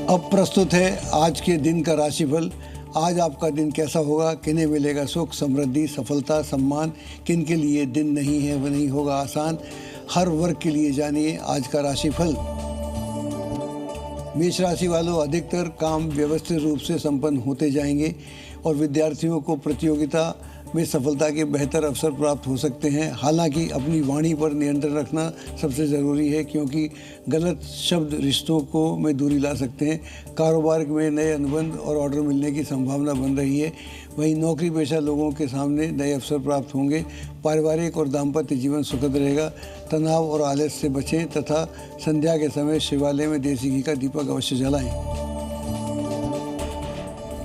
अब प्रस्तुत है आज के दिन का राशिफल। आज आपका दिन कैसा होगा, किन्हें मिलेगा सुख, समृद्धि, सफलता, सम्मान, किन के लिए दिन नहीं है वह नहीं होगा आसान। हर वर्ग के लिए जानिए आज का राशिफल। मेष राशि वालों, अधिकतर काम व्यवस्थित रूप से संपन्न होते जाएंगे और विद्यार्थियों को प्रतियोगिता में सफलता के बेहतर अवसर प्राप्त हो सकते हैं। हालांकि अपनी वाणी पर नियंत्रण रखना सबसे ज़रूरी है, क्योंकि गलत शब्द रिश्तों को में दूरी ला सकते हैं। कारोबार में नए अनुबंध और ऑर्डर मिलने की संभावना बन रही है। वहीं नौकरी पेशा लोगों के सामने नए अवसर प्राप्त होंगे। पारिवारिक और दाम्पत्य जीवन सुखद रहेगा। तनाव और आलस से बचें तथा संध्या के समय शिवालय में देसी घी का दीपक अवश्य जलाएं।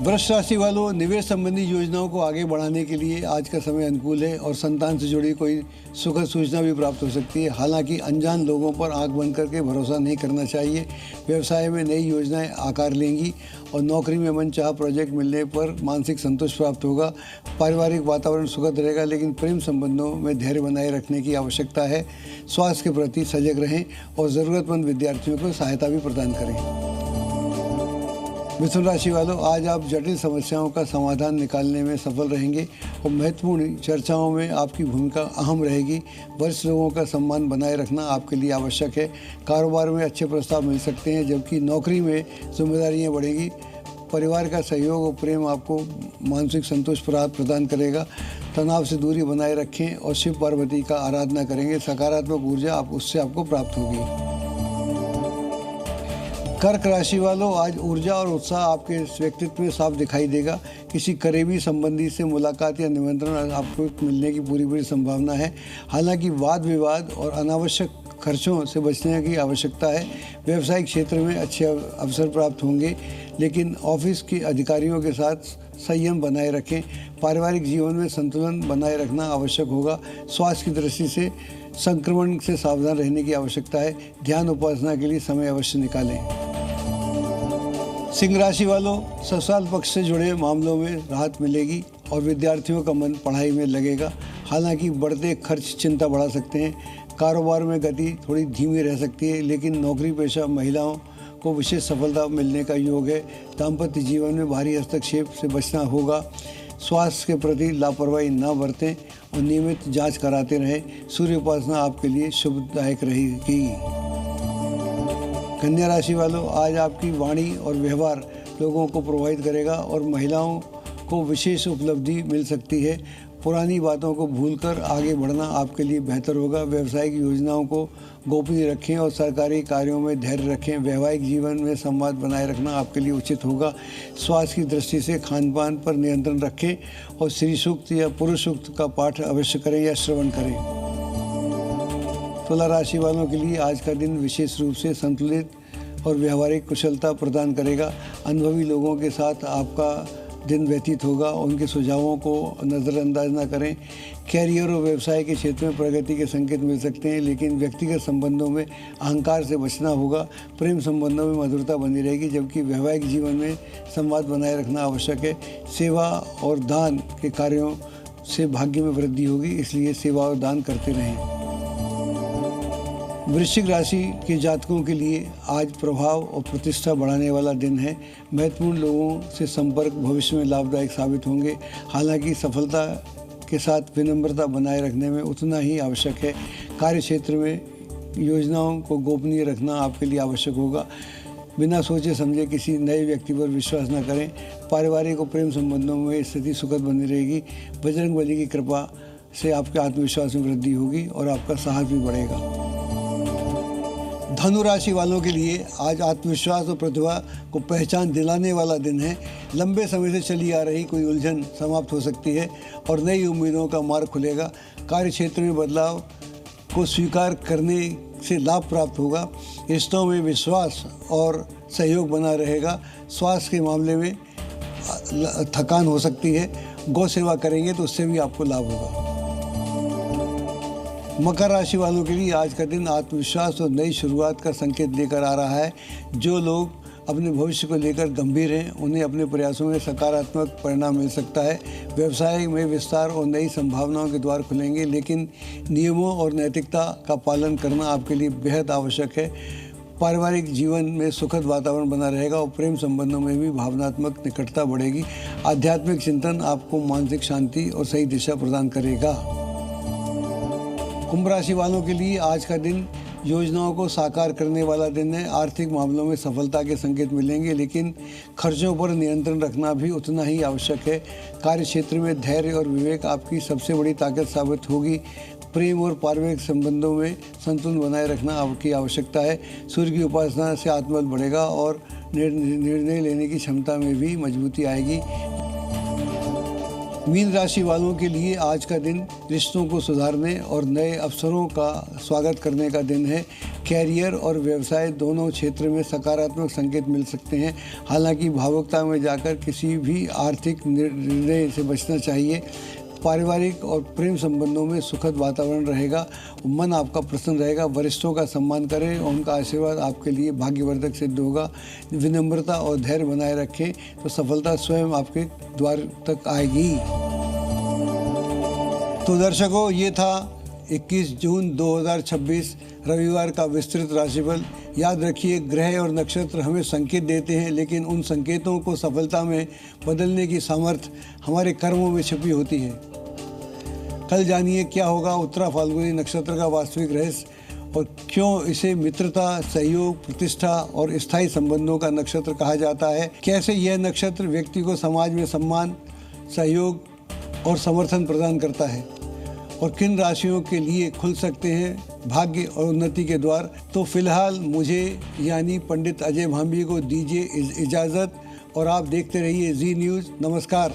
वृष राशि वालों, निवेश संबंधी योजनाओं को आगे बढ़ाने के लिए आज का समय अनुकूल है और संतान से जुड़ी कोई सुखद सूचना भी प्राप्त हो सकती है। हालांकि अनजान लोगों पर आंख बंद करके भरोसा नहीं करना चाहिए। व्यवसाय में नई योजनाएं आकार लेंगी और नौकरी में मनचाहा प्रोजेक्ट मिलने पर मानसिक संतोष प्राप्त होगा। पारिवारिक वातावरण सुखद रहेगा, लेकिन प्रेम संबंधों में धैर्य बनाए रखने की आवश्यकता है। स्वास्थ्य के प्रति सजग रहें और ज़रूरतमंद विद्यार्थियों को सहायता भी प्रदान करें। मिथुन राशि वालों, आज आप जटिल समस्याओं का समाधान निकालने में सफल रहेंगे और महत्वपूर्ण चर्चाओं में आपकी भूमिका अहम रहेगी। वरिष्ठ लोगों का सम्मान बनाए रखना आपके लिए आवश्यक है। कारोबार में अच्छे प्रस्ताव मिल सकते हैं, जबकि नौकरी में जिम्मेदारियां बढ़ेंगी। परिवार का सहयोग और प्रेम आपको मानसिक संतोष प्रदान करेगा। तनाव से दूरी बनाए रखें और शिव पार्वती का आराधना करेंगे। सकारात्मक ऊर्जा उससे आपको प्राप्त होगी। कर्क राशि वालों, आज ऊर्जा और उत्साह आपके व्यक्तित्व में साफ दिखाई देगा। किसी करीबी संबंधी से मुलाकात या निमंत्रण आपको मिलने की पूरी संभावना है। हालांकि वाद विवाद और अनावश्यक खर्चों से बचने की आवश्यकता है। व्यवसायिक क्षेत्र में अच्छे अवसर प्राप्त होंगे, लेकिन ऑफिस के अधिकारियों के साथ संयम बनाए रखें। पारिवारिक जीवन में संतुलन बनाए रखना आवश्यक होगा। स्वास्थ्य की दृष्टि से संक्रमण से सावधान रहने की आवश्यकता है। ध्यान उपासना के लिए समय अवश्य निकालें। सिंह राशि वालों, ससुराल पक्ष से जुड़े मामलों में राहत मिलेगी और विद्यार्थियों का मन पढ़ाई में लगेगा। हालांकि बढ़ते खर्च चिंता बढ़ा सकते हैं। कारोबार में गति थोड़ी धीमी रह सकती है, लेकिन नौकरी पेशा महिलाओं को विशेष सफलता मिलने का योग है। दाम्पत्य जीवन में भारी हस्तक्षेप से बचना होगा। स्वास्थ्य के प्रति लापरवाही न बरतें और नियमित जांच कराते रहें। सूर्य उपासना आपके लिए शुभदायक रहेगी। कन्या राशि वालों, आज आपकी वाणी और व्यवहार लोगों को प्रभावित करेगा और महिलाओं को विशेष उपलब्धि मिल सकती है। पुरानी बातों को भूलकर आगे बढ़ना आपके लिए बेहतर होगा। व्यावसायिक योजनाओं को गोपनीय रखें और सरकारी कार्यों में धैर्य रखें। वैवाहिक जीवन में संवाद बनाए रखना आपके लिए उचित होगा। स्वास्थ्य की दृष्टि से खान पान पर नियंत्रण रखें और श्री सूक्त या पुरुष सूक्त का पाठ अवश्य करें या श्रवण करें। तुला राशि वालों के लिए आज का दिन विशेष रूप से संतुलित और व्यवहारिक कुशलता प्रदान करेगा। अनुभवी लोगों के साथ आपका दिन व्यतीत होगा। उनके सुझावों को नज़रअंदाज न करें। कैरियर और व्यवसाय के क्षेत्र में प्रगति के संकेत मिल सकते हैं, लेकिन व्यक्तिगत संबंधों में अहंकार से बचना होगा। प्रेम संबंधों में मधुरता बनी रहेगी, जबकि वैवाहिक जीवन में संवाद बनाए रखना आवश्यक है। सेवा और दान के कार्यों से भाग्य में वृद्धि होगी, इसलिए सेवा और दान करते रहें। वृश्चिक राशि के जातकों के लिए आज प्रभाव और प्रतिष्ठा बढ़ाने वाला दिन है। महत्वपूर्ण लोगों से संपर्क भविष्य में लाभदायक साबित होंगे। हालांकि सफलता के साथ विनम्रता बनाए रखने में उतना ही आवश्यक है। कार्य क्षेत्र में योजनाओं को गोपनीय रखना आपके लिए आवश्यक होगा। बिना सोचे समझे किसी नए व्यक्ति पर विश्वास न करें। पारिवारिक और प्रेम संबंधों में स्थिति सुखद बनी रहेगी। बजरंगबली की कृपा से आपके आत्मविश्वास में वृद्धि होगी और आपका साहस भी बढ़ेगा। धनु राशि वालों के लिए आज आत्मविश्वास और प्रतिभा को पहचान दिलाने वाला दिन है। लंबे समय से चली आ रही कोई उलझन समाप्त हो सकती है और नई उम्मीदों का मार्ग खुलेगा। कार्य क्षेत्र में बदलाव को स्वीकार करने से लाभ प्राप्त होगा। रिश्तों में विश्वास और सहयोग बना रहेगा। स्वास्थ्य के मामले में थकान हो सकती है। गौ सेवा करेंगे तो उससे भी आपको लाभ होगा। मकर राशि वालों के लिए आज का दिन आत्मविश्वास और नई शुरुआत का संकेत लेकर आ रहा है। जो लोग अपने भविष्य को लेकर गंभीर हैं, उन्हें अपने प्रयासों में सकारात्मक परिणाम मिल सकता है। व्यवसाय में विस्तार और नई संभावनाओं के द्वार खुलेंगे, लेकिन नियमों और नैतिकता का पालन करना आपके लिए बेहद आवश्यक है। पारिवारिक जीवन में सुखद वातावरण बना रहेगा और प्रेम संबंधों में भी भावनात्मक निकटता बढ़ेगी। आध्यात्मिक चिंतन आपको मानसिक शांति और सही दिशा प्रदान करेगा। कुंभ राशि वालों के लिए आज का दिन योजनाओं को साकार करने वाला दिन है। आर्थिक मामलों में सफलता के संकेत मिलेंगे, लेकिन खर्चों पर नियंत्रण रखना भी उतना ही आवश्यक है। कार्य क्षेत्र में धैर्य और विवेक आपकी सबसे बड़ी ताकत साबित होगी। प्रेम और पारिवारिक संबंधों में संतुलन बनाए रखना आपकी आवश्यकता है। सूर्य की उपासना से आत्मबल बढ़ेगा और निर्णय लेने की क्षमता में भी मजबूती आएगी। मीन राशि वालों के लिए आज का दिन रिश्तों को सुधारने और नए अवसरों का स्वागत करने का दिन है। कैरियर और व्यवसाय दोनों क्षेत्र में सकारात्मक संकेत मिल सकते हैं। हालांकि भावुकता में जाकर किसी भी आर्थिक निर्णय से बचना चाहिए। पारिवारिक और प्रेम संबंधों में सुखद वातावरण रहेगा। मन आपका प्रसन्न रहेगा। वरिष्ठों का सम्मान करें और उनका आशीर्वाद आपके लिए भाग्यवर्धक सिद्ध होगा। विनम्रता और धैर्य बनाए रखें तो सफलता स्वयं आपके द्वार तक आएगी। तो दर्शकों, ये था 21 जून 2026 रविवार का विस्तृत राशिफल। याद रखिए, ग्रह और नक्षत्र हमें संकेत देते हैं, लेकिन उन संकेतों को सफलता में बदलने की सामर्थ्य हमारे कर्मों में छिपी होती है। कल जानिए क्या होगा उत्तरा फाल्गुनी नक्षत्र का वास्तविक रहस्य और क्यों इसे मित्रता, सहयोग, प्रतिष्ठा और स्थायी संबंधों का नक्षत्र कहा जाता है। कैसे यह नक्षत्र व्यक्ति को समाज में सम्मान, सहयोग और समर्थन प्रदान करता है और किन राशियों के लिए खुल सकते हैं भाग्य और उन्नति के द्वार। तो फिलहाल मुझे यानी पंडित अजय भांबी को दीजिए इजाज़त और आप देखते रहिए जी न्यूज़। नमस्कार।